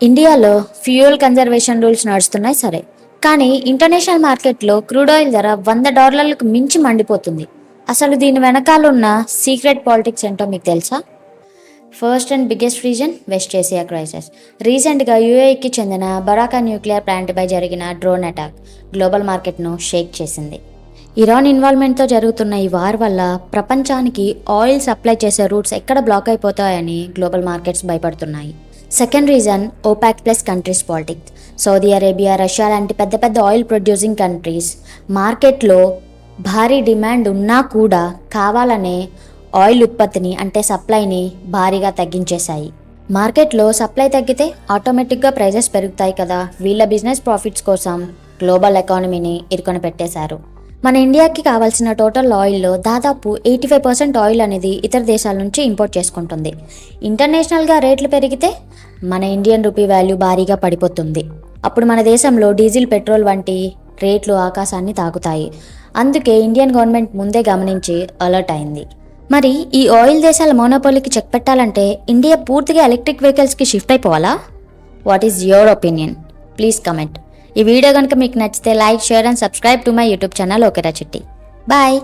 ఇండియాలో fuel conservation rules నడుస్తున్నాయి సరే, కానీ ఇంటర్నేషనల్ మార్కెట్లో క్రూడ్ ఆయిల్ ధర $100లకు మించి మండిపోతుంది. అసలు దీని వెనకాలన్న సీక్రెట్ పాలిటిక్స్ ఏంటో మీకు తెలుసా? First and biggest reason west Asia crisis. రీసెంట్గా యూఏఈకి చెందిన బరాకా న్యూక్లియర్ ప్లాంట్పై జరిగిన డ్రోన్ అటాక్ గ్లోబల్ మార్కెట్ను షేక్ చేసింది. ఇరాన్ ఇన్వాల్వ్మెంట్తో జరుగుతున్న ఈ వార్ వల్ల ప్రపంచానికి ఆయిల్ సప్లై చేసే రూట్స్ ఎక్కడ బ్లాక్ అయిపోతాయని గ్లోబల్ మార్కెట్స్ భయపడుతున్నాయి. Second reason OPEC plus countries politics. Saudi Arabia, Russia లాంటి పెద్ద పెద్ద ఆయిల్ ప్రొడ్యూసింగ్ కంట్రీస్ మార్కెట్లో భారీ డిమాండ్ ఉన్నా కూడా కావాలనే ఆయిల్ ఉత్పత్తిని అంటే సప్లైని భారీగా తగ్గించేశాయి. మార్కెట్లో సప్లై తగ్గితే ఆటోమేటిక్గా ప్రైజెస్ పెరుగుతాయి కదా. వీళ్ళ బిజినెస్ ప్రాఫిట్స్ కోసం గ్లోబల్ ఎకానమీని ఇరుకొని పెట్టేశారు. మన ఇండియాకి కావాల్సిన టోటల్ ఆయిల్లో దాదాపు 85% ఆయిల్ అనేది ఇతర దేశాల నుంచి ఇంపోర్ట్ చేసుకుంటుంది. ఇంటర్నేషనల్గా రేట్లు పెరిగితే మన ఇండియన్ రూపీ వాల్యూ భారీగా పడిపోతుంది. అప్పుడు మన దేశంలో డీజిల్, పెట్రోల్ వంటి రేట్లు ఆకాశాన్ని తాకుతాయి. అందుకే ఇండియన్ గవర్నమెంట్ ముందే గమనించి అలర్ట్ అయింది. మరి ఈ ఆయిల్ దేశాల మోనోపోలీకి చెక్ పెట్టాలంటే ఇండియా పూర్తిగా ఎలక్ట్రిక్ వెహికల్స్కి షిఫ్ట్ అయిపోవాలా? What is your opinion? Please comment. ఈ వీడియో కనుక మీకు నచ్చితే like, share and subscribe to my YouTube channel ఓకేరా చిట్టి. బాయ్.